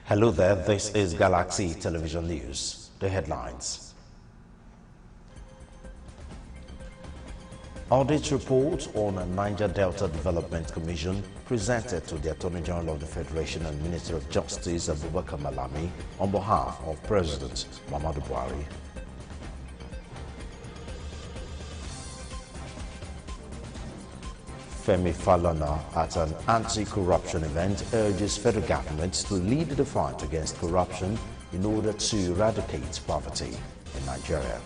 Hello there, this is Galaxy Television News. The headlines. Audit report on a Niger Delta Development Commission presented to the Attorney General of the Federation and Minister of Justice Abubakar Malami on behalf of President Muhammadu Buhari. Femi Falana at an anti-corruption event urges federal government to lead the fight against corruption in order to eradicate poverty in Nigeria.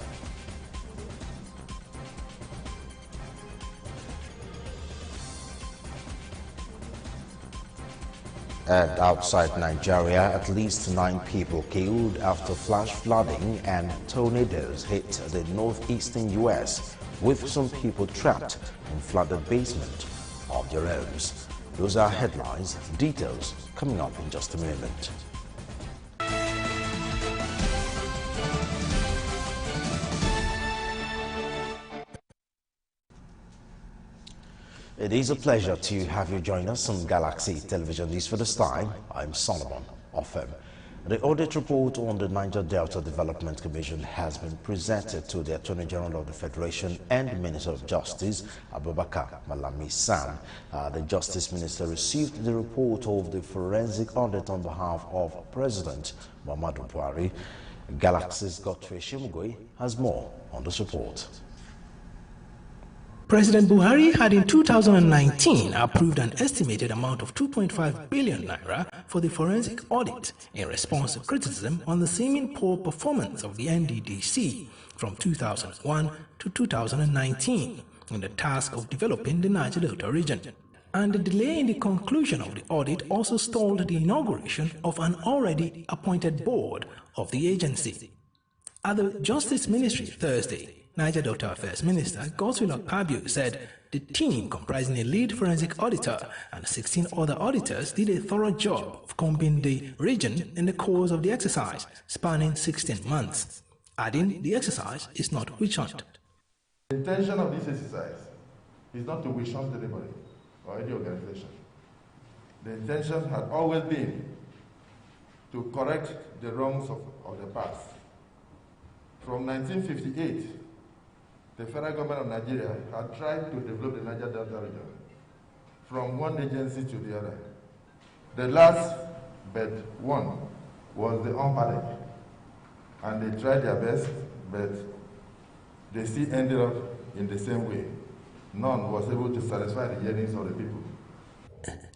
And outside Nigeria, at least 9 people killed after flash flooding and tornadoes hit the northeastern U.S., with some people trapped in flooded basement of their homes. Those are headlines. Details coming up in just a moment. It is a pleasure to have you join us on Galaxy Television News. For this time, I'm Solomon Ofem. The audit report on the Niger Delta Development Commission has been presented to the Attorney General of the Federation and Minister of Justice, Abubakar Malami Sam. The Justice Minister received the report of the forensic audit on behalf of President Muhammadu Buhari. Galaxy's Godfrey Shimugwe has more on this report. President Buhari had in 2019 approved an estimated amount of 2.5 billion naira for the forensic audit in response to criticism on the seeming poor performance of the NDDC from 2001 to 2019 in the task of developing the Niger Delta region. And the delay in the conclusion of the audit also stalled the inauguration of an already appointed board of the agency. At the Justice Ministry Thursday, Niger Delta Affairs Minister Godswill Akpabio said the team, comprising a lead forensic auditor and 16 other auditors, did a thorough job of combing the region in the course of the exercise, spanning 16 months, adding the exercise is not witch hunt. The intention of this exercise is not to witch hunt anybody or any organization. The intention had always been to correct the wrongs of the past. From 1958, the federal government of Nigeria had tried to develop the Niger Delta region from one agency to the other. The last but one was the UNPADEC, and they tried their best, but they still ended up in the same way. None was able to satisfy the yearnings of the people.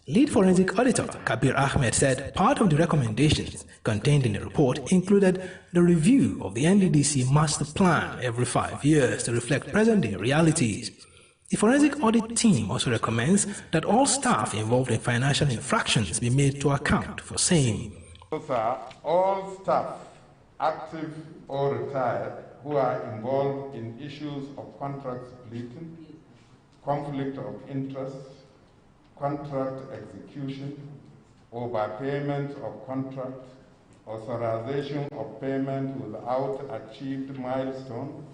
Lead forensic auditor Kabir Ahmed said part of the recommendations contained in the report included the review of the NDDC master plan every 5 years to reflect present-day realities. The forensic audit team also recommends that all staff involved in financial infractions be made to account for same. Sir, all staff, active or retired, who are involved in issues of contract splitting, conflict of interest, contract execution, overpayment of contract, authorization of payment without achieved milestone,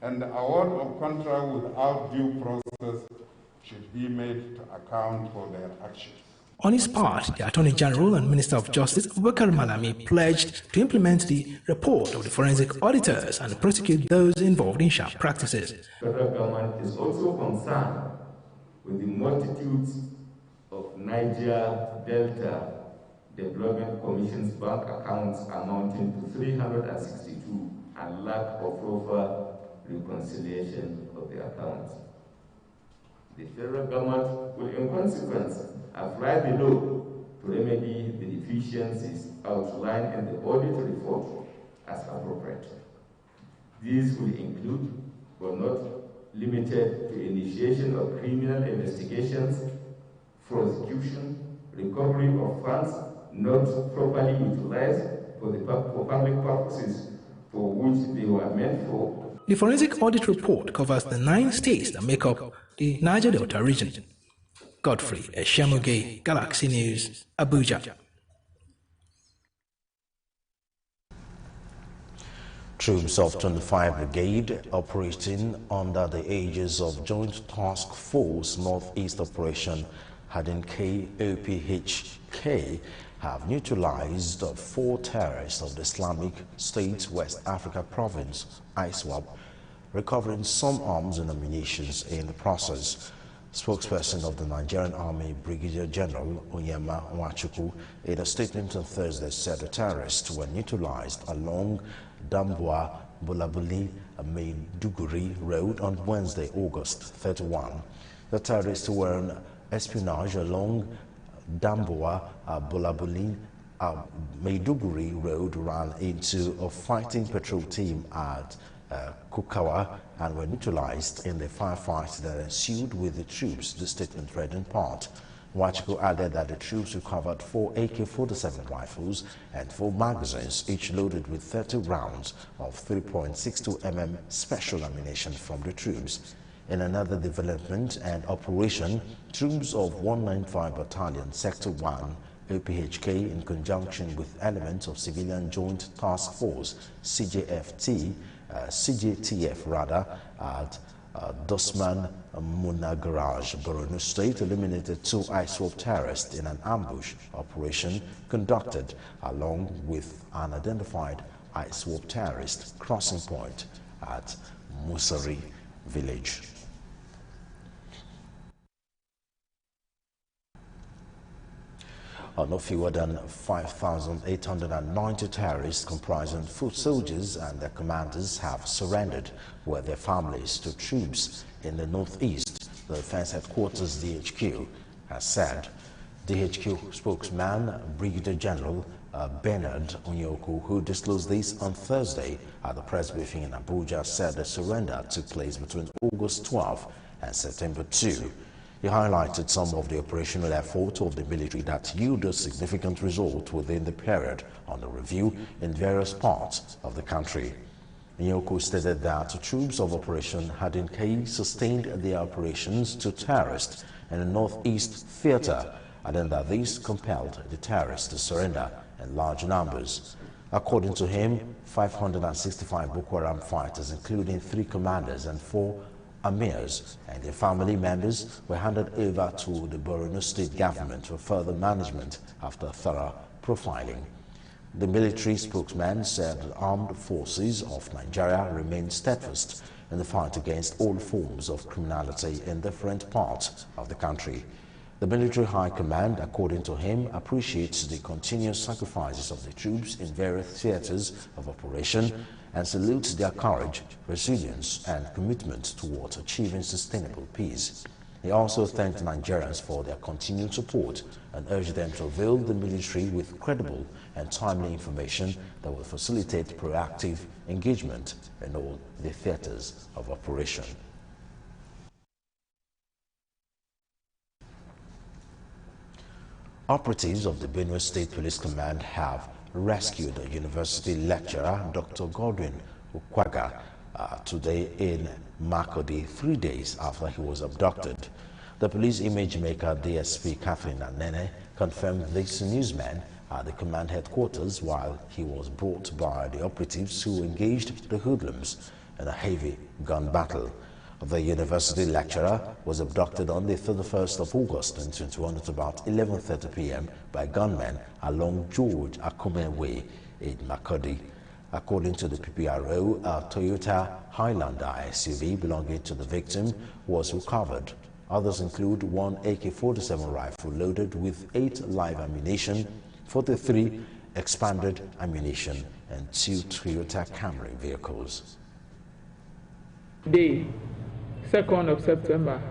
and the award of contract without due process should be made to account for their actions. On his part, the Attorney General and Minister of Justice Abubakar Malami pledged to implement the report of the forensic auditors and prosecute those involved in sharp practices. The federal government is also concerned with the multitudes of Niger Delta Development Commission's bank accounts amounting to 362 and lack of proper reconciliation of the accounts. The federal government will in consequence apply the law to remedy the deficiencies outlined in the audit report as appropriate. These will include, but not limited to, initiation of criminal investigations, prosecution, recovery of funds not properly utilized for public purposes for which they were meant for. The forensic audit report covers the 9 states that make up the Niger Delta region. Godfrey Eshemuge, Galaxy News, Abuja. Troops of 25 Brigade operating under the aegis of Joint Task Force Northeast Operation Hadin KOPHK have neutralized 4 terrorists of the Islamic State West Africa province, ISWAP, recovering some arms and ammunition in the process. Spokesperson of the Nigerian Army, Brigadier General Onyema Nwachukwu, in a statement on Thursday said the terrorists were neutralized along Damboa Bulabuli Maiduguri Road on Wednesday, August 31. The terrorists were on espionage along Damboa Bulabuli Maiduguri Road, ran into a fighting patrol team at Kukawa and were neutralized in the firefight that ensued with the troops, the statement read in part. Nwachukwu added that the troops recovered 4 AK-47 rifles and 4 magazines, each loaded with 30 rounds of 3.62 mm special ammunition from the troops. In another development and operation, troops of 195 Battalion Sector 1 OPHK, in conjunction with elements of Civilian Joint Task Force CJTF at Dosman Munagaraj, Borno State, eliminated 2 ISWAP terrorists in an ambush operation conducted along with an unidentified ISWAP terrorist crossing point at Musari village. No fewer than 5,890 terrorists comprising foot soldiers and their commanders have surrendered with their families to troops in the northeast, the Defense Headquarters DHQ has said. DHQ spokesman Brigadier General Bernard Onyoku, who disclosed this on Thursday at the press briefing in Abuja, said the surrender took place between August 12 and September 2. He highlighted some of the operational efforts of the military that yielded significant results within the period under review in various parts of the country. Nyoko stated that troops of Operation Hadinkai sustained their operations to terrorists in the northeast theater, and then that this compelled the terrorists to surrender in large numbers. According to him, 565 Boko Haram fighters, including 3 commanders and 4 Amirs and their family members, were handed over to the Borno State government for further management after thorough profiling. The military spokesman said the armed forces of Nigeria remain steadfast in the fight against all forms of criminality in different parts of the country. The military high command, according to him, appreciates the continuous sacrifices of the troops in various theaters of operation and salutes their courage, resilience, and commitment towards achieving sustainable peace. He also thanked Nigerians for their continued support and urged them to avail the military with credible and timely information that will facilitate proactive engagement in all the theaters of operation. Operatives of the Benue State Police Command have rescued a university lecturer, Dr. Godwin Ukwaga, today in Makurdi, 3 days after he was abducted. The police image maker DSP Catherine Anene confirmed this to newsmen at the command headquarters while he was brought by the operatives who engaged the hoodlums in a heavy gun battle. The university lecturer was abducted on the 31st of August 2021 at about 11:30 p.m. by gunmen along George Akume Way in Makurdi. According to the PPRO, a Toyota Highlander SUV belonging to the victim was recovered. Others include 1 AK-47 rifle loaded with 8 live ammunition, 43 expanded ammunition, and 2 Toyota Camry vehicles. Day 2nd of September,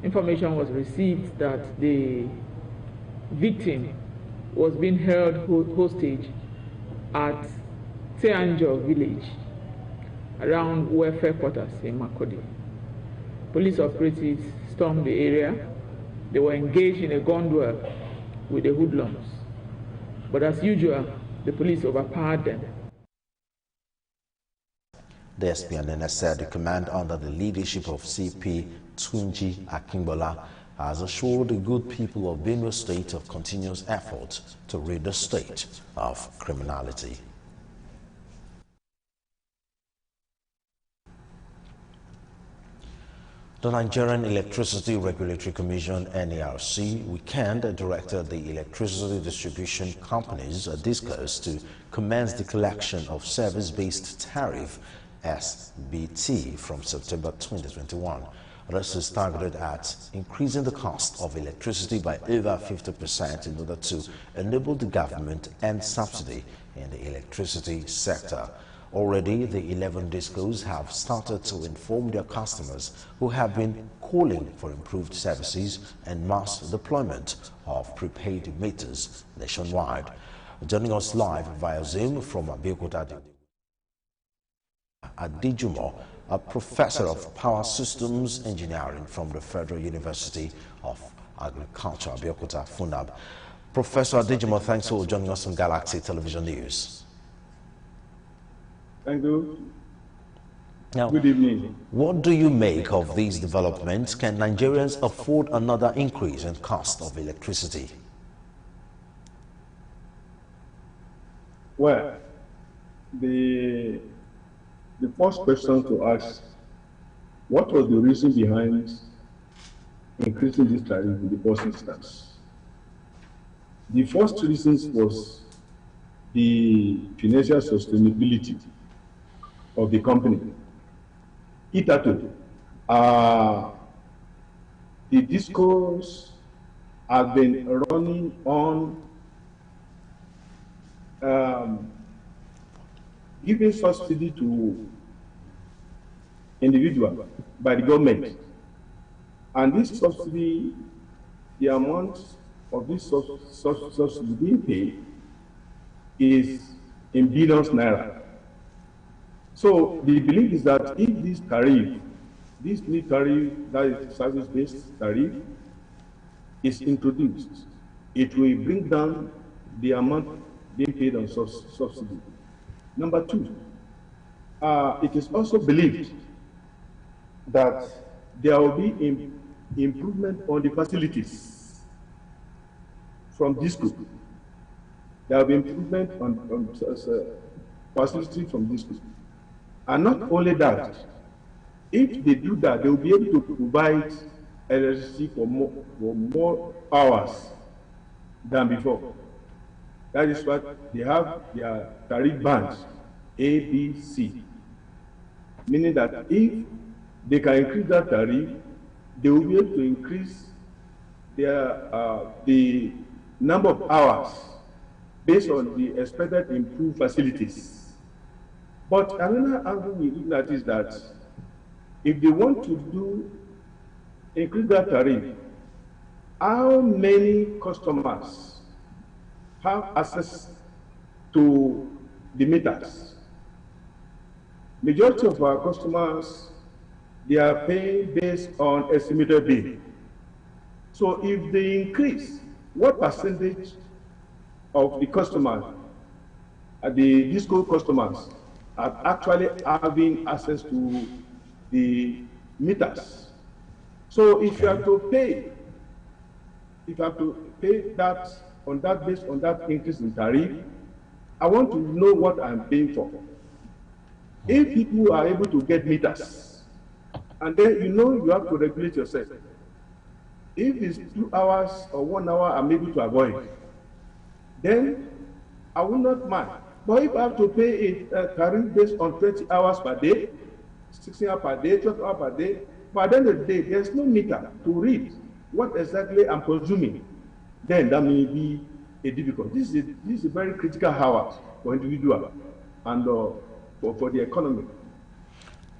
information was received that the victim was being held hostage at Teanjo village around welfare quarters in Makurdi. Police operatives stormed the area. They were engaged in a gun duel with the hoodlums, but as usual, the police overpowered them. The SPNN said the command under the leadership of CP Tunji Akingbola has assured the good people of Benue State of continuous efforts to rid the state of criminality. The Nigerian Electricity Regulatory Commission, NERC, weekend directed the electricity distribution companies, DISCOs, to commence the collection of service-based tariff, SBT, from September 2021. This is targeted at increasing the cost of electricity by over 50% in order to enable the government and subsidy in the electricity sector. Already, the 11 DISCOs have started to inform their customers who have been calling for improved services and mass deployment of prepaid meters nationwide. Joining us live via Zoom from Abeokuta, Adejumo, a professor of power systems engineering from the Federal University of Agriculture, Abeokuta, FUNAB. Professor Adejumo, thanks for joining us on Galaxy Television News. Thank you. Now, good evening. What do you make of these developments? Can Nigerians afford another increase in cost of electricity? Well, the first question to ask, what was the reason behind increasing this tariff in the first instance? The first reason was the financial sustainability of the company. Hitherto, the DISCOs have been running on giving subsidy to individuals by the government. And this subsidy, the amount of this subsidy being paid is in billions naira. So the belief is that if this tariff, this new tariff, that is service-based tariff, is introduced, it will bring down the amount being paid on subsidy. Number two, it is also believed that there will be improvement on the facilities from this group. There will be improvement on facilities from this group. And not only that, if they do that, they will be able to provide electricity for more hours than before. That is what they have their tariff bands, A, B, C. Meaning that if they can increase that tariff, they will be able to increase their the number of hours based on the expected improved facilities. But another angle we look at is that if they want to increase that tariff, how many customers have access to the meters? Majority of our customers, they are paying based on estimated bill. So if they increase, what percentage of the customers, the DISCO customers, are actually having access to the meters? So if you have to pay, that on that based on that increase in tariff, I want to know what I'm paying for. If people are able to get meters, and then you have to regulate yourself. If it's 2 hours or 1 hour I'm able to avoid, then I will not mind. But if I have to pay a tariff based on 20 hours per day, 16 hours per day, 12 hours per day, by the end of the day, there's no meter to read what exactly I'm consuming, then that may be a difficult. This is a very critical hour for individual and for the economy.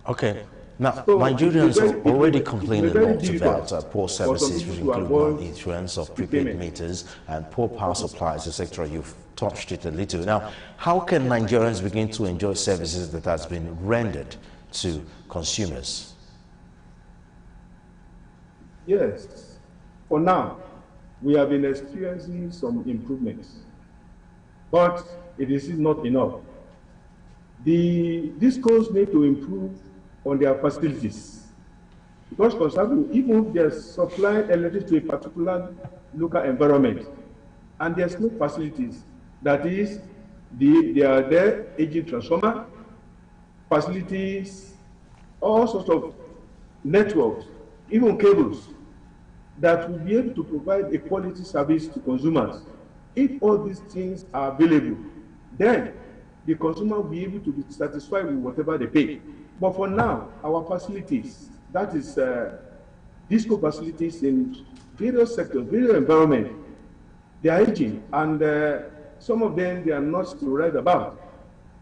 Okay. Now, so Nigerians are already complaining a lot about poor services, which include non-issuance of prepaid meters and poor power supplies, etc. You've touched it a little. Now, how can Nigerians begin to enjoy services that has been rendered to consumers? Yes. For now, we have been experiencing some improvements, but it is not enough. The DISCOs need to improve on their facilities, because, for example, even if they supply electricity to a particular local environment and there's no facilities, that is, they are there, aging transformer, facilities, all sorts of networks even cables, that will be able to provide a quality service to consumers. If all these things are available, then the consumer will be able to be satisfied with whatever they pay. But for now, our facilities, that is DISCO facilities in various sectors, various environments, they are aging, and some of them they are not to write about.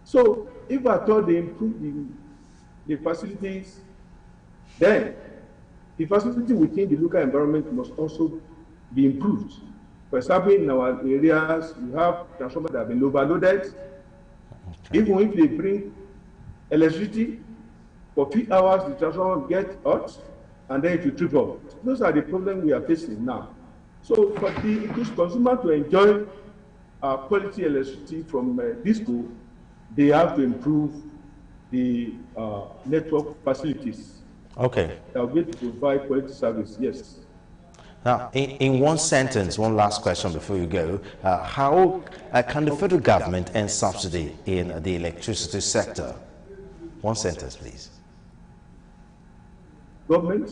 So if I thought they improve the facilities, then the facility within the local environment must also be improved. For example, in our areas, you have transformers that have been overloaded. Okay. Even if they bring electricity, for 3 hours, the transformer gets hot, and then it will trip off. Those are the problems we are facing now. So for the consumer to enjoy quality electricity from DISCO, they have to improve the network facilities. Okay. They'll be able to provide quality service, yes. Now, in one sentence, one last question before you go, how can the federal government end subsidy in the electricity sector? One sentence, please. Government?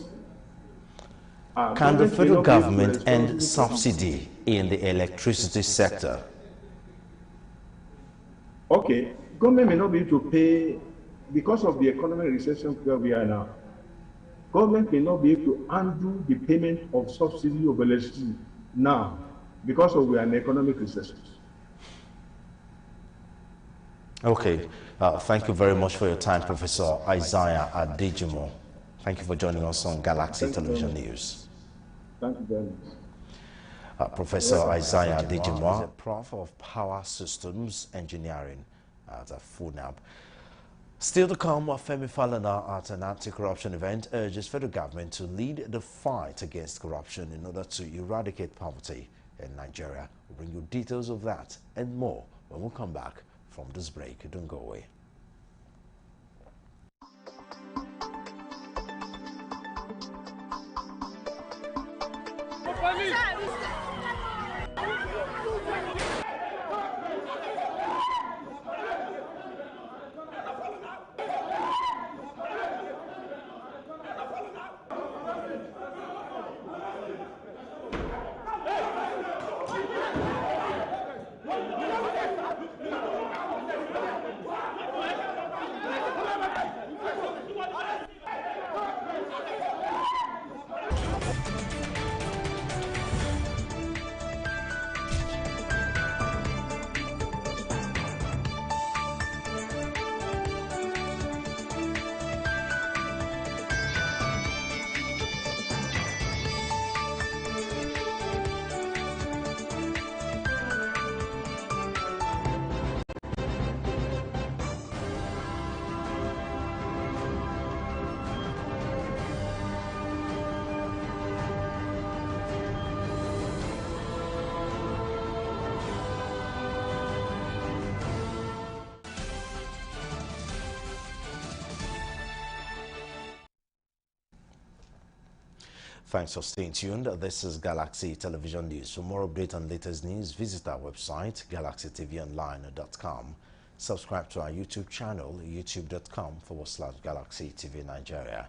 Can the federal government end subsidy in the electricity sector? Okay, government may not be able to pay because of the economic recession where we are now. Government may not be able to undo the payment of subsidy of electricity now because we are in economic recession. Okay, thank you very much for your time, Professor Isaiah Adejimo. Thank you for joining us on Galaxy Television News. Thank you very much. Professor Isaiah Adejimo is a Prof of Power Systems Engineering at FUNAB. Still to come, Femi Falana at an anti-corruption event urges federal government to lead the fight against corruption in order to eradicate poverty in Nigeria. We'll bring you details of that and more when we come back from this break. Don't go away. Thanks for staying tuned. This is Galaxy Television News. For more updates on latest news, visit our website, galaxytvonline.com. Subscribe to our YouTube channel, youtube.com/Galaxy TV Nigeria.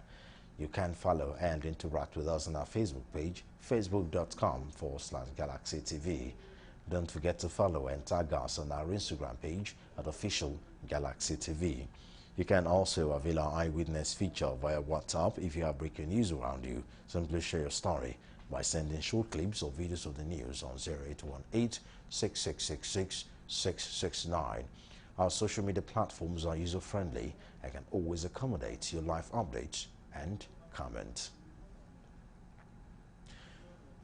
You can follow and interact with us on our Facebook page, facebook.com/Galaxy TV. Don't forget to follow and tag us on our Instagram page at official Galaxy TV. You can also avail our eyewitness feature via WhatsApp if you have breaking news around you. Simply share your story by sending short clips or videos of the news on 0818-6666-669. Our social media platforms are user-friendly and can always accommodate your live updates and comment.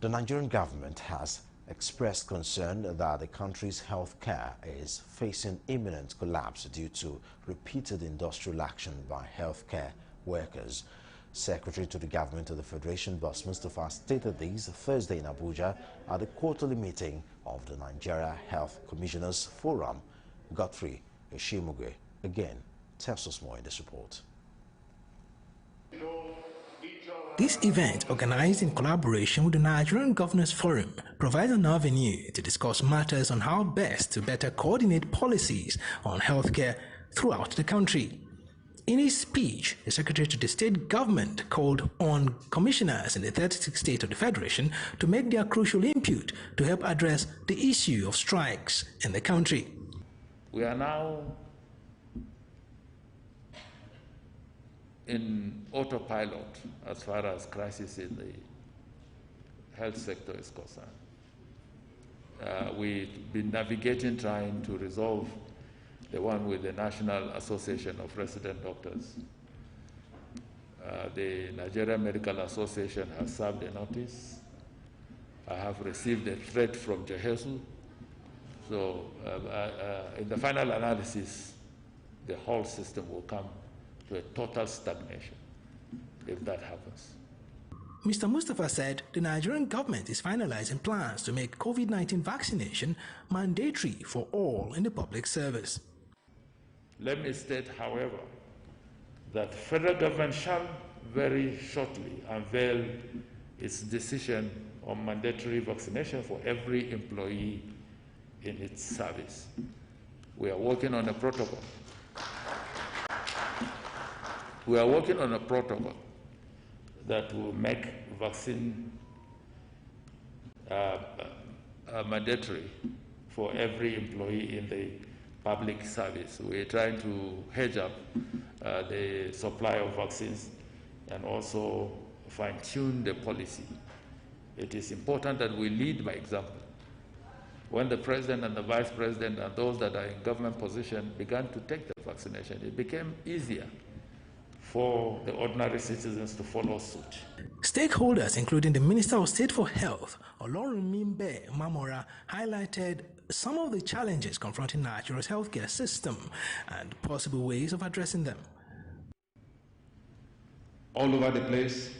The Nigerian government has expressed concern that the country's healthcare is facing imminent collapse due to repeated industrial action by healthcare workers. Secretary to the Government of the Federation, Boss Mustafa, stated this Thursday in Abuja at the quarterly meeting of the Nigeria Health Commissioners Forum. Godfrey Eshimuge again tells us more in this report. This event, organized in collaboration with the Nigerian Governors Forum, provides an avenue to discuss matters on how best to better coordinate policies on healthcare throughout the country. In his speech, the Secretary to the State Government called on commissioners in the 36 states of the Federation to make their crucial input to help address the issue of strikes in the country. We are now in autopilot as far as crisis in the health sector is concerned. We've been navigating, trying to resolve the one with the National Association of Resident Doctors. The Nigerian Medical Association has served a notice. I have received a threat from JHESU. So in the final analysis, the whole system will come to a total stagnation if that happens. Mr. Mustafa said the Nigerian government is finalizing plans to make COVID-19 vaccination mandatory for all in the public service. Let me state, however, that the federal government shall very shortly unveil its decision on mandatory vaccination for every employee in its service. We are working on a protocol. We are working on a protocol that will make vaccine mandatory for every employee in the public service. We're trying to hedge up the supply of vaccines and also fine-tune the policy. It is important that we lead by example. When the president and the vice president and those that are in government position began to take the vaccination, it became easier for the ordinary citizens to follow suit. Stakeholders, including the Minister of State for Health, Olorunmimbe Mamora, highlighted some of the challenges confronting Nigeria's healthcare system and possible ways of addressing them. All over the place,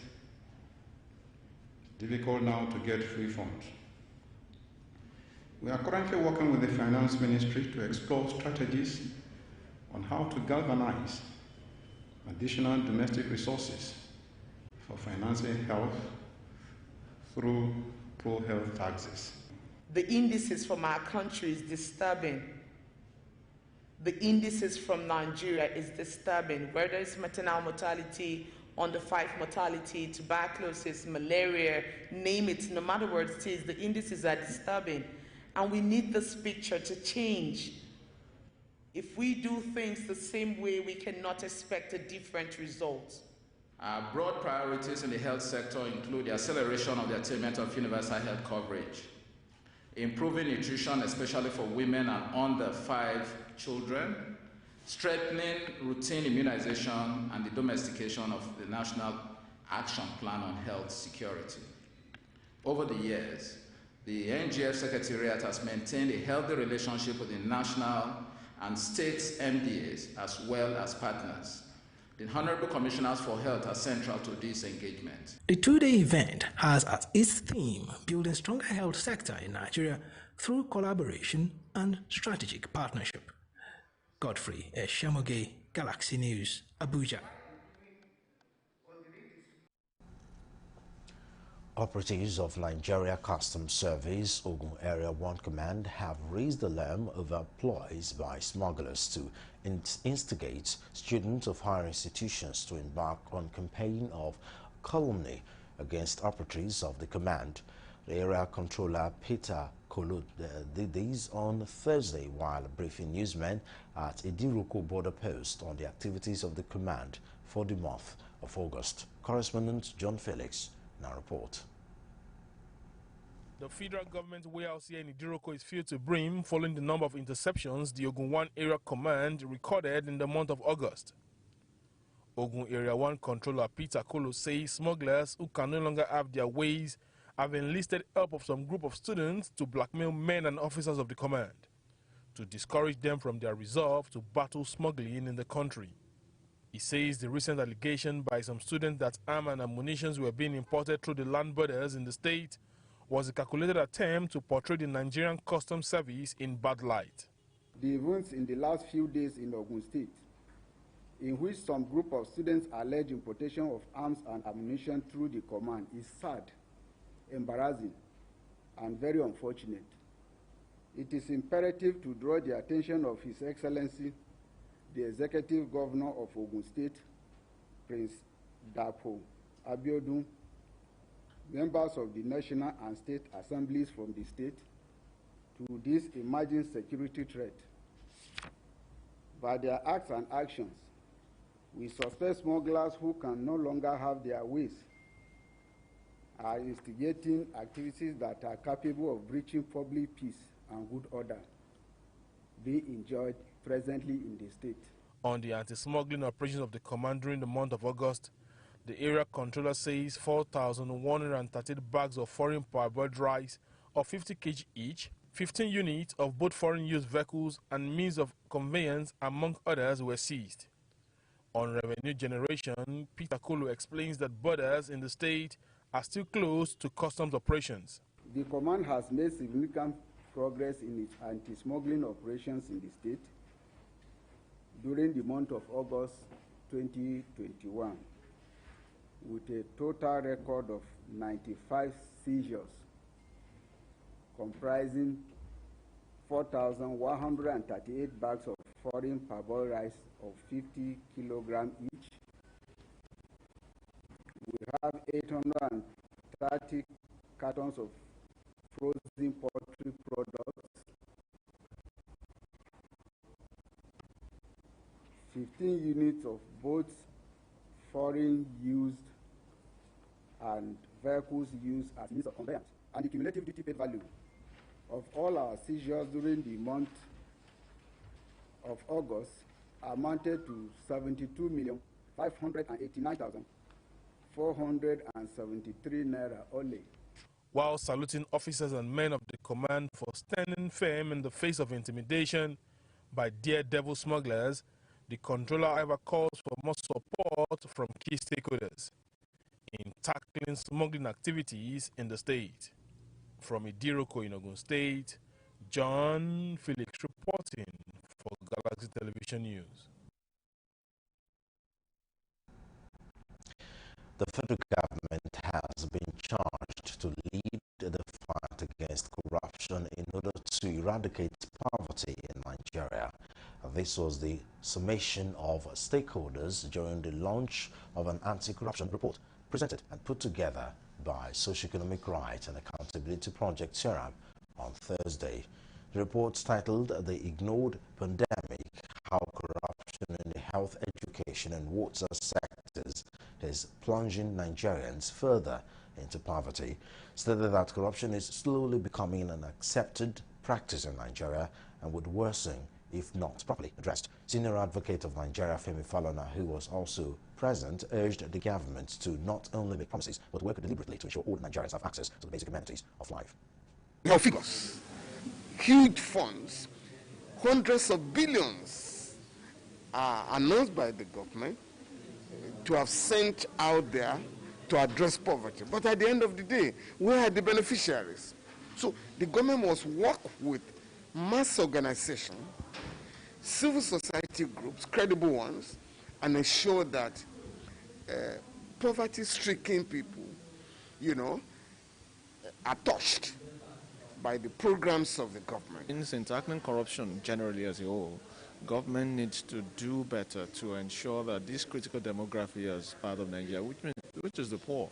difficult now to get free funds. We are currently working with the Finance Ministry to explore strategies on how to galvanize additional domestic resources for financing health through pro-health taxes. The indices from our country is disturbing. The indices from Nigeria is disturbing, whether it's maternal mortality, under 5 mortality, tuberculosis, malaria, name it, no matter what it is, the indices are disturbing. And we need this picture to change. If we do things the same way, we cannot expect a different result. Our broad priorities in the health sector include the acceleration of the attainment of universal health coverage, improving nutrition, especially for women and under 5 children, strengthening routine immunization, and the domestication of the National Action Plan on Health Security. Over the years, the NGF Secretariat has maintained a healthy relationship with the national and state MDAs as well as partners. The Honorable Commissioners for Health are central to this engagement. The 2-day event has as its theme building stronger health sector in Nigeria through collaboration and strategic partnership. Godfrey Eshamoge, Galaxy News, Abuja. Operatives of Nigeria Customs Service, Ogun Area 1 Command have raised alarm over ploys by smugglers to instigate students of higher institutions to embark on campaign of calumny against operatives of the command. The area controller Peter Kolut did this on Thursday while briefing newsmen at Idiroko border post on the activities of the command for the month of August. Correspondent John Felix now report. The federal government warehouse here in Idiroko is filled to brim following the number of interceptions the Ogun 1 Area Command recorded in the month of August. Ogun Area 1 Controller Peter Kolo says smugglers who can no longer have their ways have enlisted help of some group of students to blackmail men and officers of the command to discourage them from their resolve to battle smuggling in the country. He says the recent allegation by some students that arms and ammunition were being imported through the land borders in the state was a calculated attempt to portray the Nigerian Customs Service in bad light. The events in the last few days in Ogun State, in which some group of students allege importation of arms and ammunition through the command, is sad, embarrassing, and very unfortunate. It is imperative to draw the attention of His Excellency the Executive Governor of Ogun State, Prince Dapo Abiodun, members of the National and State Assemblies from the state, to this emerging security threat. By their acts and actions, we suspect smugglers who can no longer have their ways are instigating activities that are capable of breaching public peace and good order being enjoyed presently in the state. On the anti-smuggling operations of the command during the month of August, the area controller says 4,138 bags of foreign parboiled rice of 50 kg each, 15 units of both foreign used vehicles and means of conveyance, among others, were seized. On revenue generation, Peter Kolo explains that borders in the state are still closed to customs operations. The command has made significant progress in its anti-smuggling operations in the state during the month of August 2021, with a total record of 95 seizures, comprising 4,138 bags of foreign parboiled rice of 50 kilograms each. We have 830 cartons of frozen poultry products, 15 units of both foreign used and vehicles used as means of conveyance, and the cumulative duty paid value of all our seizures during the month of August amounted to 72,589,473 naira only. While saluting officers and men of the command for standing firm in the face of intimidation by daredevil smugglers, the controller, however, calls for more support from key stakeholders in tackling smuggling activities in the state. From Idiroko in Ogun State, John Felix reporting for Galaxy Television News. The federal government has been charged to lead the fight against corruption in order to eradicate poverty in Nigeria. This was the summation of stakeholders during the launch of an anti-corruption report presented and put together by Socioeconomic Rights and Accountability Project SERAP on Thursday. The report, titled The Ignored Pandemic, How Corruption in the Health, Education and Water Sectors is Plunging Nigerians Further into Poverty, stated that corruption is slowly becoming an accepted practice in Nigeria and would worsen if not properly addressed. Senior advocate of Nigeria, Femi Falana, who was also present, urged the government to not only make promises, but work deliberately to ensure all Nigerians have access to the basic amenities of life. We have figures, huge funds, hundreds of billions are announced by the government to have sent out there to address poverty. But at the end of the day, where are the beneficiaries? So the government must work with mass organization, civil society groups, credible ones, and ensure that poverty-stricken people, are touched by the programs of the government. In tackling corruption generally as a whole, government needs to do better to ensure that this critical demography as part of Nigeria, which is the poor,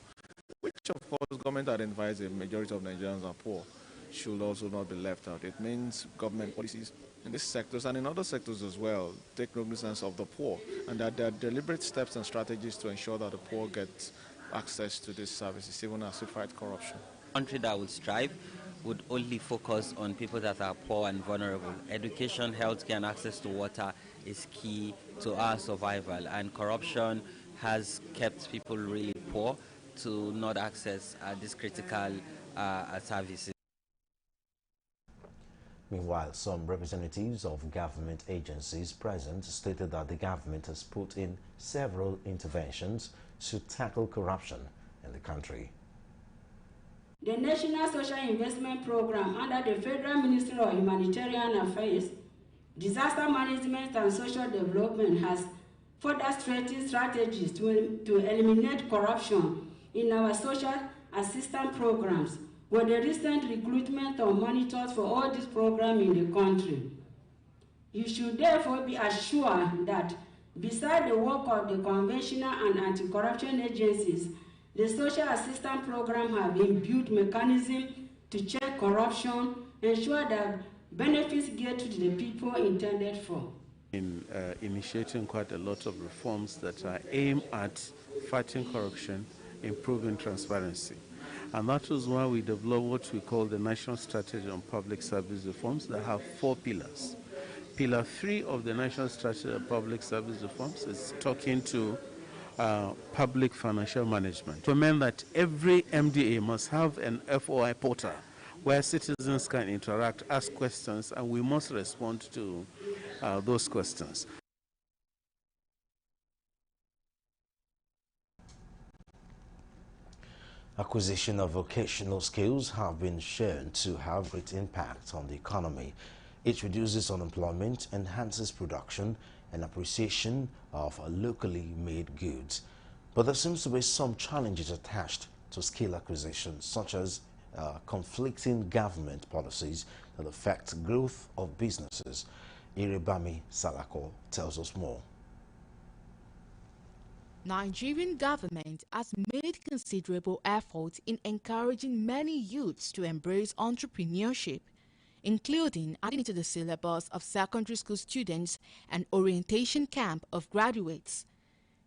which of course government identifies a majority of Nigerians are poor, should also not be left out. It means government policies in these sectors and in other sectors as well take cognizance of the poor, and that there are deliberate steps and strategies to ensure that the poor get access to these services, even as we fight corruption. A country that would strive would only focus on people that are poor and vulnerable. Education, healthcare, and access to water is key to our survival, and corruption has kept people really poor to not access these critical services. Meanwhile, some representatives of government agencies present stated that the government has put in several interventions to tackle corruption in the country. The National Social Investment Program under the Federal Ministry of Humanitarian Affairs, Disaster Management and Social Development has further strengthened strategies to eliminate corruption in our social assistance programs, with the recent recruitment of monitors for all these programs in the country. You should therefore be assured that beside the work of the conventional and anti-corruption agencies, the social assistance program have inbuilt mechanisms to check corruption, ensure that benefits get to the people intended for. In initiating quite a lot of reforms that are aimed at fighting corruption, improving transparency. And that is why we developed what we call the National Strategy on Public Service Reforms that have 4 pillars. Pillar 3 of the National Strategy on Public Service Reforms is talking to public financial management. To mean that every MDA must have an FOI portal where citizens can interact, ask questions, and we must respond to those questions. Acquisition of vocational skills have been shown to have great impact on the economy. It reduces unemployment, enhances production, and appreciation of locally made goods. But there seems to be some challenges attached to skill acquisition, such as conflicting government policies that affect growth of businesses. Irebami Salako tells us more. Nigerian government has made considerable efforts in encouraging many youths to embrace entrepreneurship, including adding to the syllabus of secondary school students and orientation camp of graduates.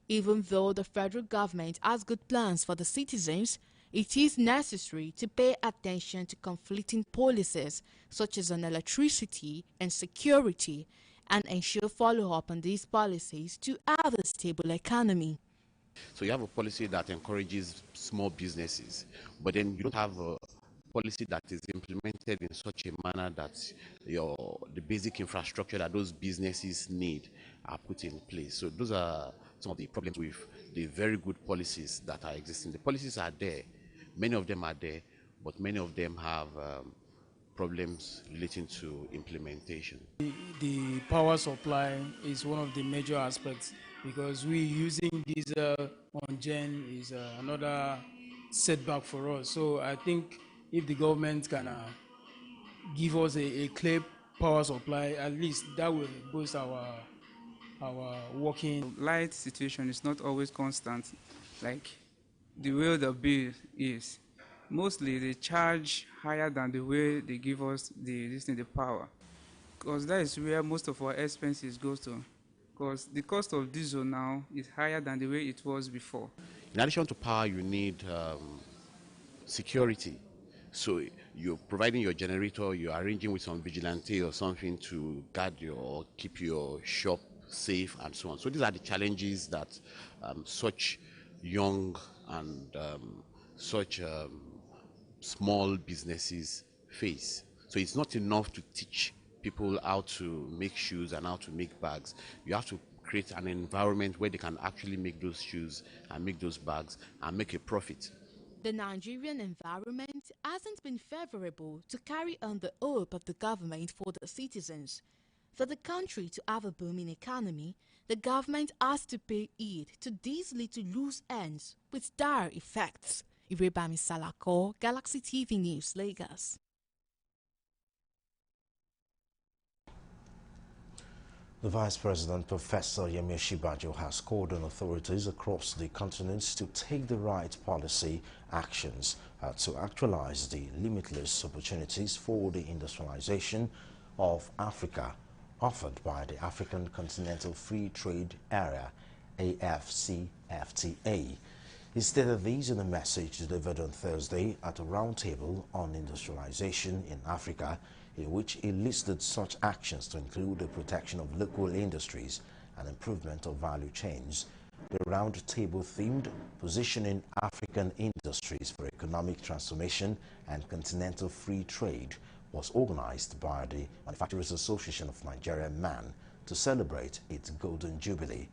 Even though the federal government has good plans for the citizens, it is necessary to pay attention to conflicting policies such as on electricity and security and ensure follow-up on these policies to have a stable economy. So you have a policy that encourages small businesses, but then you don't have a policy that is implemented in such a manner that the basic infrastructure that those businesses need are put in place. So those are some of the problems with the very good policies that are existing. The policies are there, many of them are there, but many of them have problems relating to implementation. The power supply is one of the major aspects, because we using diesel on gen is another setback for us. So I think if the government can give us a clear power supply, at least that will boost our working. Light situation is not always constant, like the way the bill is. Mostly they charge higher than the way they give us the power, because that is where most of our expenses goes to. Because the cost of diesel now is higher than the way it was before. In addition to power, you need security. So you're providing your generator, you're arranging with some vigilante or something to guard keep your shop safe and so on. So these are the challenges that such young and such small businesses face. So it's not enough to teach people how to make shoes and how to make bags. You have to create an environment where they can actually make those shoes and make those bags and make a profit. The Nigerian environment hasn't been favorable to carry on the hope of the government for the citizens. For the country to have a booming economy, the government has to pay heed to these little loose ends with dire effects. Irebami Salako, Galaxy TV News, Lagos. The Vice President, Professor Yemi Osinbajo, has called on authorities across the continent to take the right policy actions to actualize the limitless opportunities for the industrialization of Africa offered by the African Continental Free Trade Area, AFCFTA. He stated these in a message delivered on Thursday at a roundtable on industrialization in Africa, in which he listed such actions to include the protection of local industries and improvement of value chains. The roundtable themed Positioning African Industries for Economic Transformation and Continental Free Trade was organized by the Manufacturers Association of Nigeria, MAN, to celebrate its Golden Jubilee.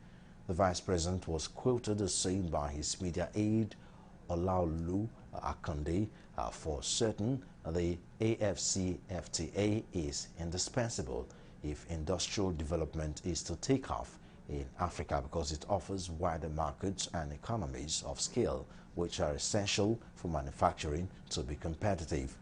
The Vice President was quoted as saying by his media aide, Olaolu Akande, for certain, the AFCFTA is indispensable if industrial development is to take off in Africa, because it offers wider markets and economies of scale which are essential for manufacturing to be competitive.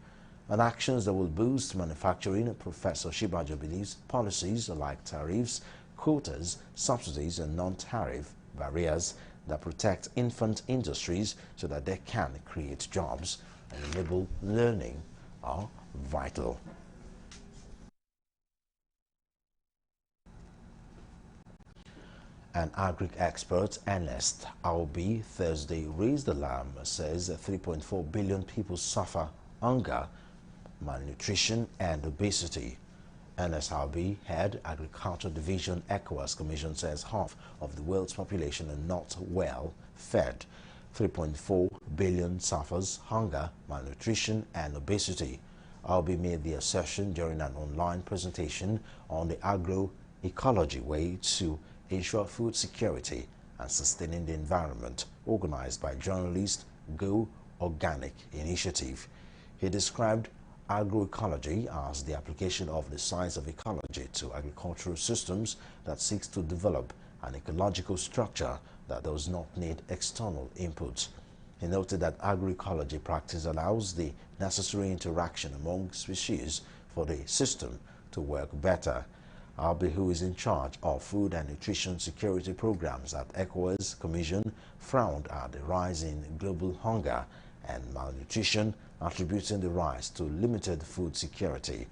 and actions that will boost manufacturing. Professor Shibajo believes policies like tariffs, quotas, subsidies, and non-tariff barriers that protect infant industries so that they can create jobs and enable learning are vital. An agri-expert, Ernest Albi, Thursday raised alarm, says 3.4 billion people suffer hunger, malnutrition, and obesity. Ernest Albi, head Agriculture Division, ECOWAS Commission, says half of the world's population are not well fed. 3.4 billion suffers hunger, malnutrition, and obesity. Albi made the assertion during an online presentation on the agroecology way to ensure food security and sustaining the environment, organized by journalist Go Organic Initiative. He described agroecology as the application of the science of ecology to agricultural systems that seeks to develop an ecological structure that does not need external inputs. He noted that agroecology practice allows the necessary interaction among species for the system to work better. Albi, who is in charge of food and nutrition security programs at ECOWAS Commission, frowned at the rise in global hunger and malnutrition, attributing the rise to limited food security.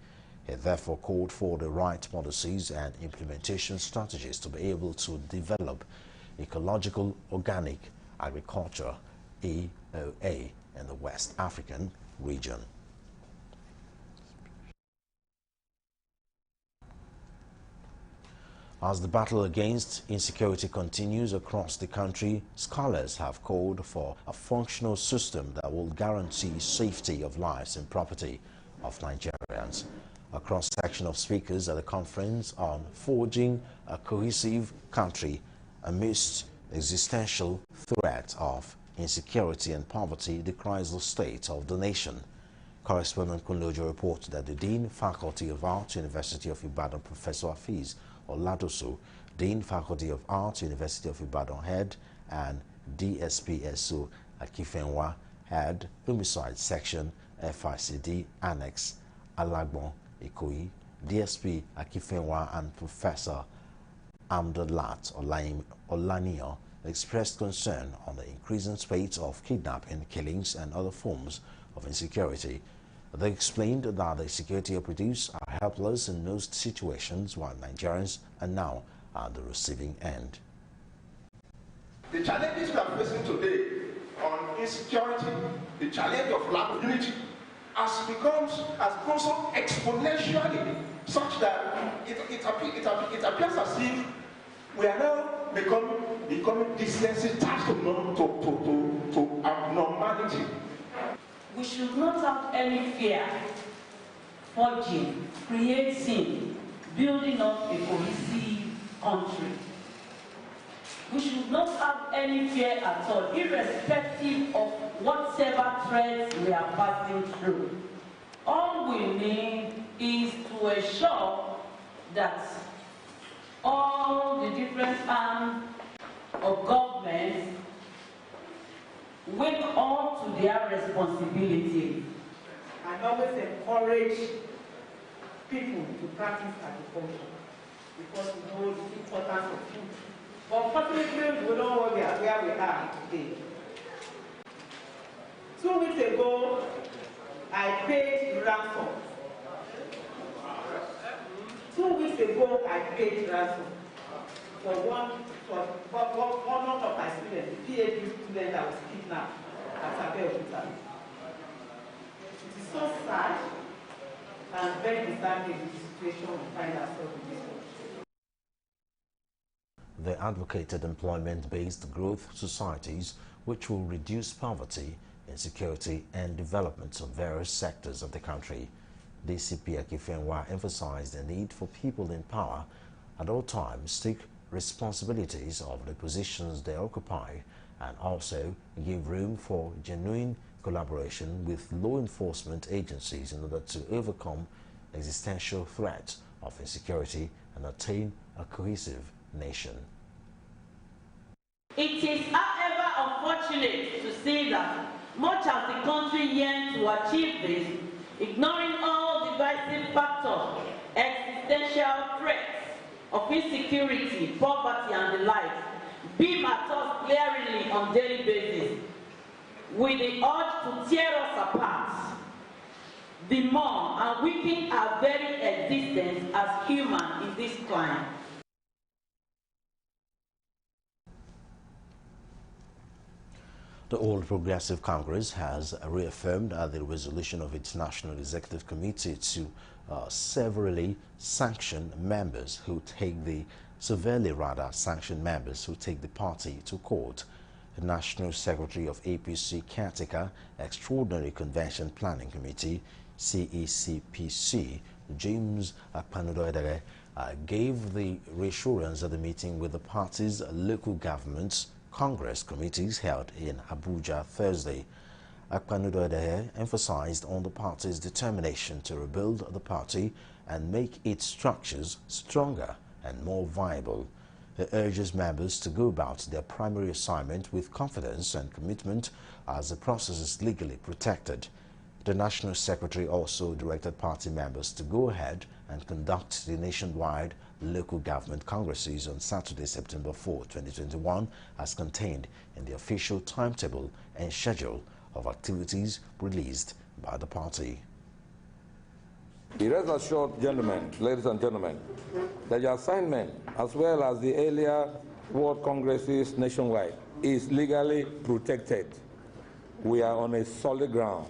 He therefore called for the right policies and implementation strategies to be able to develop ecological organic agriculture, EOA, in the West African region. As the battle against insecurity continues across the country, scholars have called for a functional system that will guarantee safety of lives and property of Nigerians. A cross-section of speakers at the conference on forging a cohesive country amidst existential threat of insecurity and poverty decries the state of the nation. Correspondent Kunlojo reports that the Dean, Faculty of Arts, University of Ibadan, Professor Hafiz Oladoso, Dean, Faculty of Arts, University of Ibadan, Head, and DSPSO Akifenwa, Head, Homicide Section, FICD, Annex, Alagbon, Ikoyi, DSP Akifenwa, and Professor Amdalat Olaniyan expressed concern on the increasing spate of kidnapping, killings, and other forms of insecurity. They explained that the security operatives are helpless in most situations, while Nigerians are now at the receiving end. The challenges we are facing today on insecurity, the challenge of lack of unity, has grown so exponentially, such that it appears as if we are now becoming desensitized to abnormality. We should not have any fear forging, creating, building up a cohesive country. We should not have any fear at all, irrespective of whatever threats we are passing through. All we need is to ensure that all the different arms of government wake up to their responsibility and always encourage people to practice agriculture because we know the importance of food. But unfortunately, we don't know where we are today. 2 weeks ago, I paid ransom. 2 weeks ago, I paid ransom for one of my students, the PhD student that was kidnapped at Abeokuta. It is so sad and very disturbing the situation we find ourselves in this country. They advocated employment-based growth societies which will reduce poverty, insecurity, and development of various sectors of the country. DCP Akifenwa emphasized the need for people in power at all times take responsibilities of the positions they occupy and also give room for genuine collaboration with law enforcement agencies in order to overcome existential threats of insecurity and attain a cohesive nation. It is, however, unfortunate to see that much as the country yearns to achieve this, ignoring all divisive factors, existential threats of insecurity, poverty, and the like, beam at us glaringly on daily basis, with the urge to tear us apart, the more and weaken our very existence as human in this time. The All Progressive Congress has reaffirmed the resolution of its National Executive Committee to severely sanction members who take the party to court. The National Secretary of APC Caretaker Extraordinary Convention Planning Committee, CECPC, James Akpanu-Doedere, gave the reassurance at the meeting with the party's local governments Congress committees held in Abuja Thursday. Akpanu-Doedere emphasized on the party's determination to rebuild the party and make its structures stronger and more viable. He urges members to go about their primary assignment with confidence and commitment as the process is legally protected. The National Secretary also directed party members to go ahead and conduct the nationwide local government congresses on Saturday, September 4, 2021, as contained in the official timetable and schedule of activities released by the party. Rest assured, gentlemen, ladies and gentlemen, that your assignment, as well as the earlier World Congresses nationwide, is legally protected. We are on a solid ground.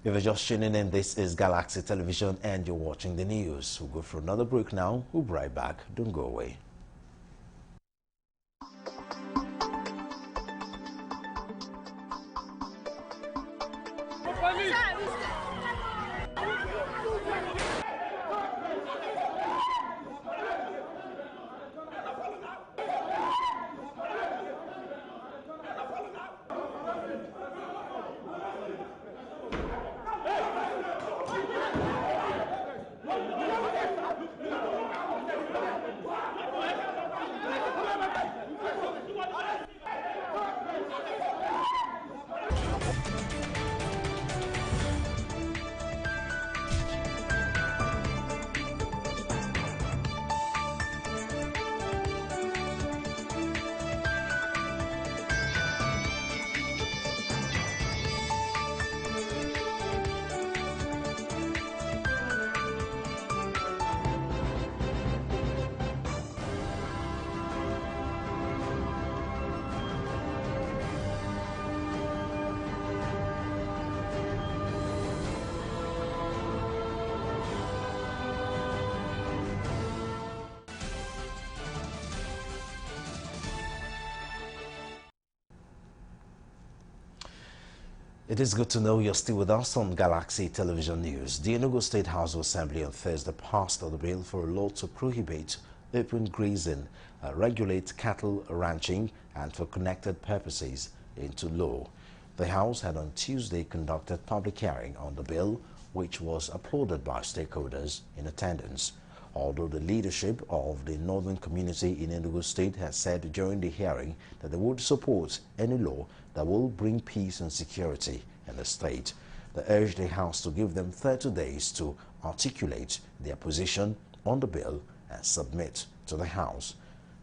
If you're just tuning in, this is Galaxy Television and you're watching the news. We'll go for another break now. We'll be right back. Don't go away. It is good to know you're still with us on Galaxy Television News. The Enugu State House of Assembly on Thursday passed the bill for a law to prohibit open grazing, regulate cattle ranching, and for connected purposes into law. The House had on Tuesday conducted public hearing on the bill, which was applauded by stakeholders in attendance. Although the leadership of the northern community in Enugu State has said during the hearing that they would support any law that will bring peace and security in the state. They urged the House to give them 30 days to articulate their position on the bill and submit to the House.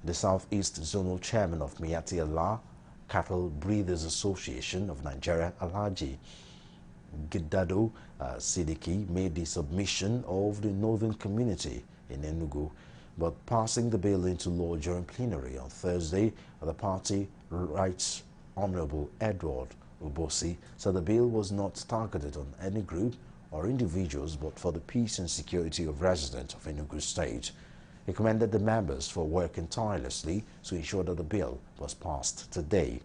The Southeast Zonal Chairman of Miyetti Allah Cattle Breeders Association of Nigeria, Alhaji Gidado Sidiki, made the submission of the northern community in Enugu, but passing the bill into law during plenary on Thursday, the party Rights Honorable Edward Ubosi said the bill was not targeted on any group or individuals but for the peace and security of residents of Enugu State. He commended the members for working tirelessly to ensure that the bill was passed today.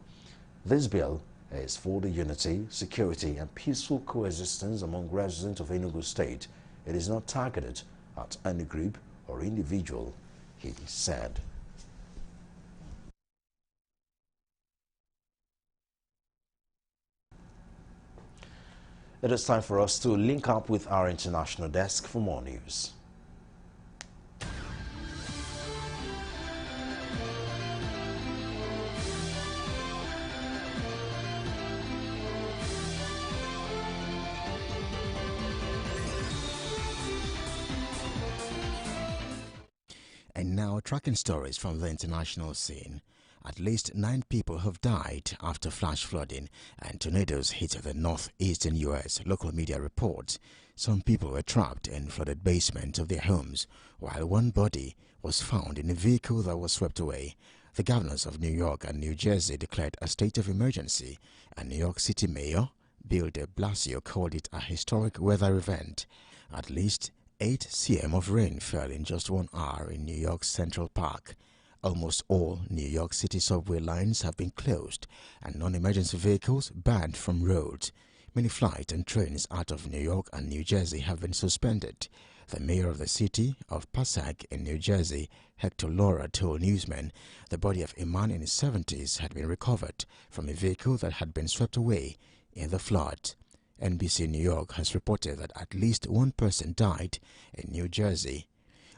This bill is for the unity, security and peaceful coexistence among residents of Enugu State. It is not targeted at any group or individual, he said. It is time for us to link up with our international desk for more news. tracking stories from the international scene. At least 9 people have died after flash flooding and tornadoes hit the northeastern U.S., local media reports. Some people were trapped in flooded basements of their homes, while one body was found in a vehicle that was swept away. The governors of New York and New Jersey declared a state of emergency, and New York City Mayor Bill de Blasio called it a historic weather event. At least 8 cm of rain fell in just 1 hour in New York's Central Park. Almost all New York City subway lines have been closed and non-emergency vehicles banned from roads. Many flights and trains out of New York and New Jersey have been suspended. The mayor of the city of Passaic in New Jersey, Hector Lora, told newsmen the body of a man in his 70s had been recovered from a vehicle that had been swept away in the flood. NBC New York has reported that at least 1 person died in New Jersey.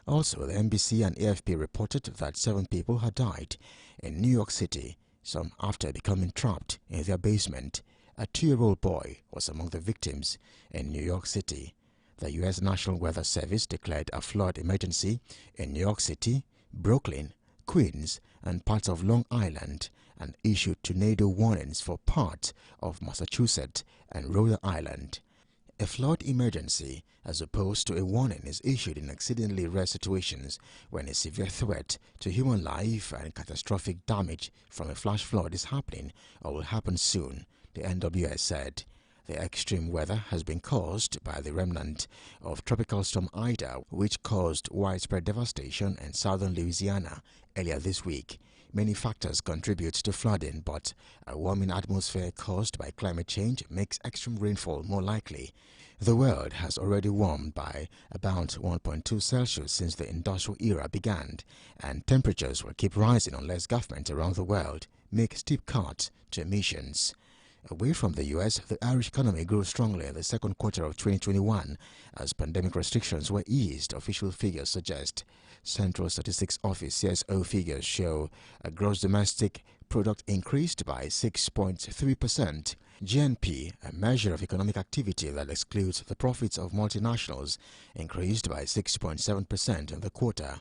Also, the NBC and AFP reported that 7 people had died in New York City, some after becoming trapped in their basement. A 2-year-old boy was among the victims in New York City. The U.S. National Weather Service declared a flood emergency in New York City, Brooklyn, Queens, and parts of Long Island, and issued tornado warnings for parts of Massachusetts and Rhode Island. A flood emergency, as opposed to a warning, is issued in exceedingly rare situations when a severe threat to human life and catastrophic damage from a flash flood is happening or will happen soon, the NWS said. The extreme weather has been caused by the remnant of Tropical Storm Ida, which caused widespread devastation in southern Louisiana earlier this week. Many factors contribute to flooding, but a warming atmosphere caused by climate change makes extreme rainfall more likely. The world has already warmed by about 1.2 Celsius since the industrial era began, and temperatures will keep rising unless governments around the world make steep cuts to emissions. Away from the U.S., the Irish economy grew strongly in the second quarter of 2021 as pandemic restrictions were eased, official figures suggest. Central Statistics Office CSO figures show a gross domestic product increased by 6.3%. GNP, a measure of economic activity that excludes the profits of multinationals, increased by 6.7% in the quarter.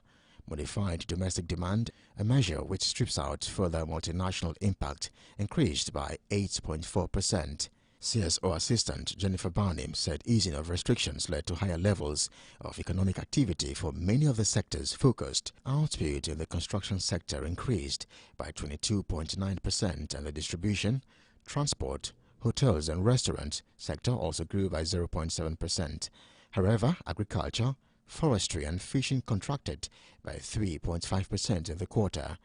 Modified domestic demand, a measure which strips out further multinational impact, increased by 8.4%. CSO assistant Jennifer Barnim said easing of restrictions led to higher levels of economic activity for many of the sectors focused. Output in the construction sector increased by 22.9%, and the distribution, transport, hotels and restaurants sector also grew by 0.7%. However, agriculture, forestry and fishing contracted by 3.5% in the quarter.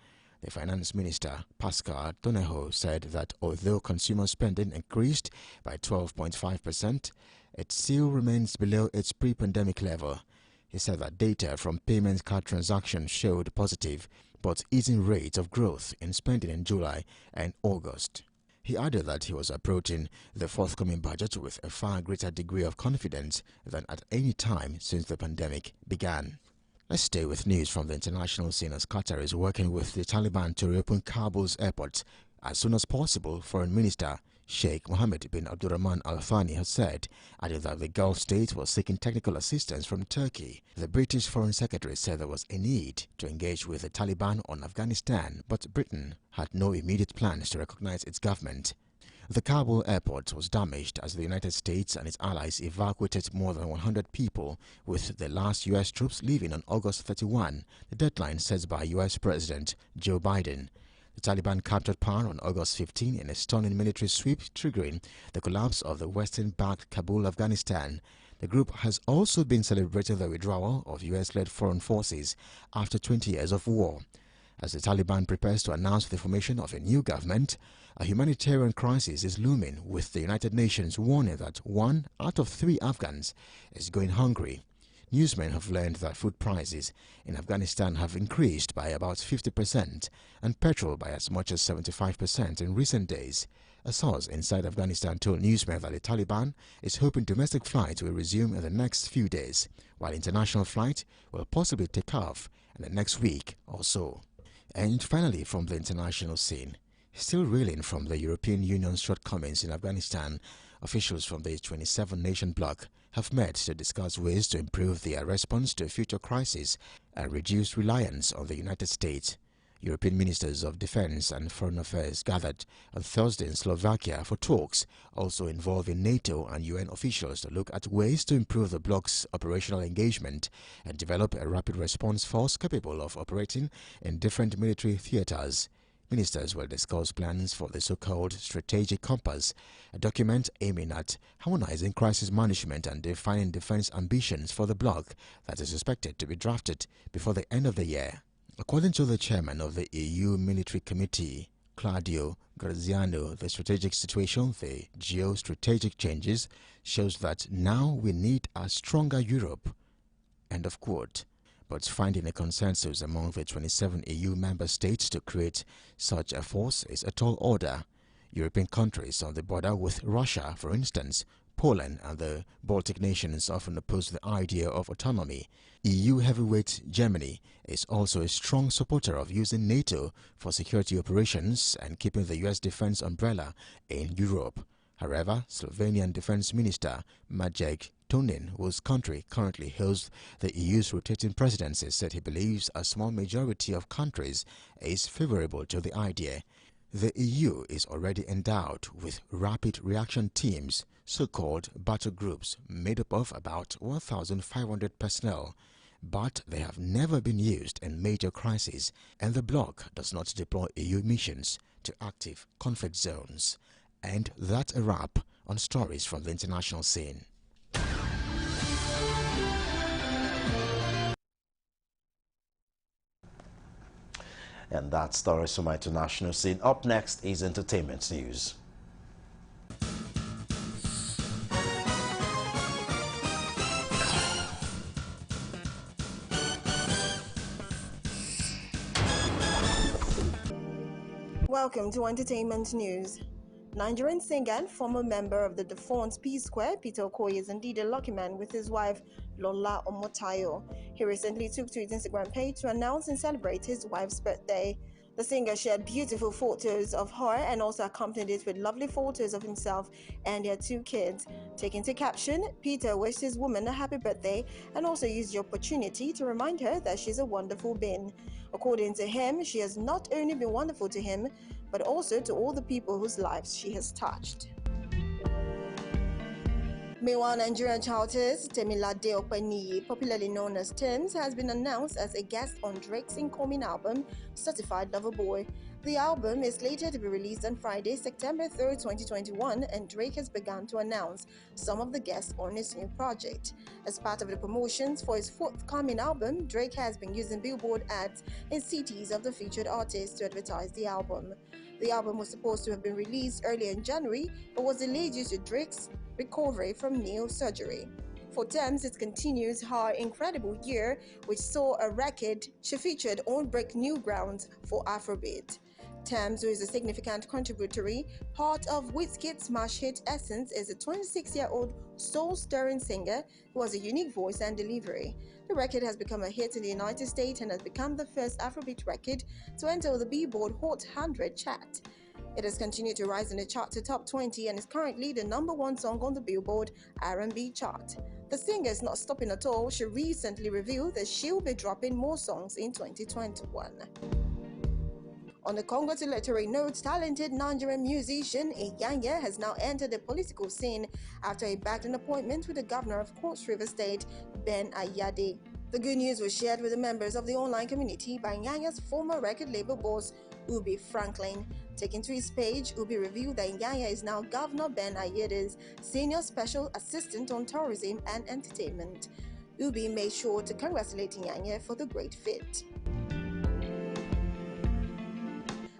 The Finance Minister, Pascal Doneho, said that although consumer spending increased by 12.5%, it still remains below its pre-pandemic level. He said that data from payment card transactions showed positive but easing rates of growth in spending in July and August. He added that he was approaching the forthcoming budget with a far greater degree of confidence than at any time since the pandemic began. Let's stay with news from the international scene as Qatar is working with the Taliban to reopen Kabul's airport as soon as possible. Foreign Minister Sheikh Mohammed bin Abdurrahman Al Thani has said, adding that the Gulf state was seeking technical assistance from Turkey. The British Foreign Secretary said there was a need to engage with the Taliban on Afghanistan, but Britain had no immediate plans to recognize its government. The Kabul airport was damaged as the United States and its allies evacuated more than 100 people, with the last U.S. troops leaving on August 31, the deadline set by U.S. President Joe Biden. The Taliban captured power on August 15 in a stunning military sweep, triggering the collapse of the Western-backed Kabul, Afghanistan. The group has also been celebrating the withdrawal of U.S.-led foreign forces after 20 years of war. As the Taliban prepares to announce the formation of a new government, a humanitarian crisis is looming, with the United Nations warning that 1 out of 3 Afghans is going hungry. Newsmen have learned that food prices in Afghanistan have increased by about 50% and petrol by as much as 75% in recent days. A source inside Afghanistan told newsmen that the Taliban is hoping domestic flights will resume in the next few days, while international flights will possibly take off in the next week or so. And finally, from the international scene, still reeling from the European Union's shortcomings in Afghanistan, officials from the 27-nation bloc have met to discuss ways to improve their response to future crises and reduce reliance on the United States. European ministers of defense and foreign affairs gathered on Thursday in Slovakia for talks, also involving NATO and UN officials to look at ways to improve the bloc's operational engagement and develop a rapid response force capable of operating in different military theaters. Ministers will discuss plans for the so-called Strategic Compass, a document aiming at harmonizing crisis management and defining defense ambitions for the bloc that is expected to be drafted before the end of the year. According to the chairman of the EU Military Committee, Claudio Graziano, the strategic situation, the geostrategic changes, shows that now we need a stronger Europe. End of quote. But finding a consensus among the 27 EU member states to create such a force is a tall order. European countries on the border with Russia, for instance, Poland and the Baltic nations often oppose the idea of autonomy. EU heavyweight Germany is also a strong supporter of using NATO for security operations and keeping the US defense umbrella in Europe. However, Slovenian Defense Minister Maciej Tonin, whose country currently holds the EU's rotating presidency, said he believes a small majority of countries is favorable to the idea. The EU is already endowed with rapid reaction teams, so-called battle groups, made up of about 1,500 personnel, but they have never been used in major crises, and the bloc does not deploy EU missions to active conflict zones. And that's a wrap on stories from the international scene. And that's stories from my international scene. Up next is entertainment news. Welcome to entertainment news. Nigerian singer and former member of the defunct P-Square, Peter Okoye, is indeed a lucky man with his wife, Lola Omotayo. He recently took to his Instagram page to announce and celebrate his wife's birthday. The singer shared beautiful photos of her and also accompanied it with lovely photos of himself and their two kids. Taking to caption, Peter wished his woman a happy birthday and also used the opportunity to remind her that she's a wonderful being. According to him, she has not only been wonderful to him, but also to all the people whose lives she has touched. Meanwhile, Nigerian chartist Temilade Openiyi, popularly known as Tems, has been announced as a guest on Drake's incoming album, Certified Lover Boy. The album is slated to be released on Friday, September 3rd, 2021, and Drake has begun to announce some of the guests on his new project. As part of the promotions for his forthcoming album, Drake has been using billboard ads in cities of the featured artists to advertise the album. The album was supposed to have been released earlier in January, but was delayed due to Drake's recovery from knee surgery. For Tems, it continues her incredible year, which saw a record she featured on Break New Grounds for Afrobeat. Tems, who is a significant contributory part of Wizkid's smash hit Essence, is a 26-year-old soul-stirring singer who has a unique voice and delivery. The record has become a hit in the United States and has become the first Afrobeat record to enter the Billboard Hot 100 chart. It has continued to rise in the chart to top 20 and is currently the #1 song on the Billboard R&B chart. The singer is not stopping at all. She recently revealed that she'll be dropping more songs in 2021. On a congratulatory note, talented Nigerian musician Iyanya has now entered the political scene after he bagged an appointment with the governor of Cross River State, Ben Ayade. The good news was shared with the members of the online community by Iyanya's former record label boss, Ubi Franklin. Taking to his page, Ubi revealed that Iyanya is now Governor Ben Ayade's Senior Special Assistant on Tourism and Entertainment. Ubi made sure to congratulate Iyanya for the great fit.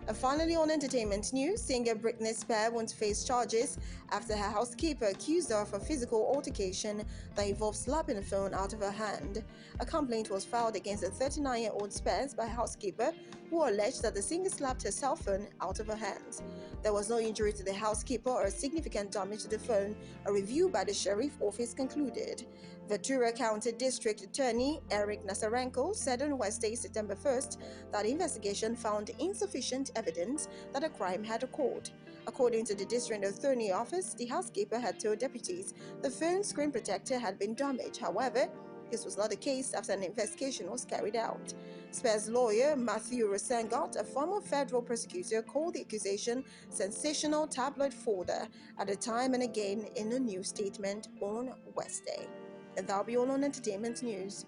And finally, on entertainment news, singer Britney Spears won't face charges after her housekeeper accused her of a physical altercation that involved slapping a phone out of her hand. A complaint was filed against the 39-year-old Spears by a housekeeper who alleged that the singer slapped her cell phone out of her hands. There was no injury to the housekeeper or significant damage to the phone, a review by the sheriff office concluded. Ventura County District Attorney Eric Nasarenko said on Wednesday, September 1st, that the investigation found insufficient evidence that a crime had occurred. According to the District Attorney Office, the housekeeper had told deputies the phone's screen protector had been damaged. However, this was not the case after an investigation was carried out. Spare's lawyer, Matthew Rosengot, a former federal prosecutor, called the accusation sensational tabloid fodder at the time and again in a new statement on Wednesday. And that'll be all on entertainment news.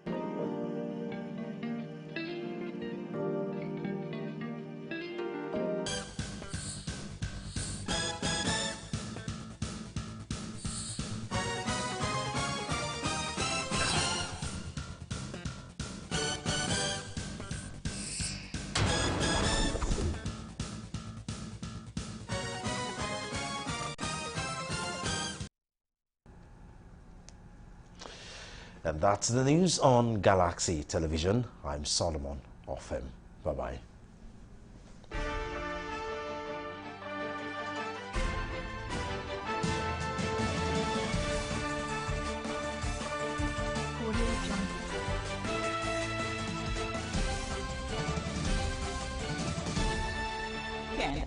And that's the news on Galaxy Television. I'm Solomon Offem. Bye-bye.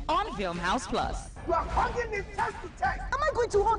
On Film House Plus. You are hugging me chest to chest. Am I going to hug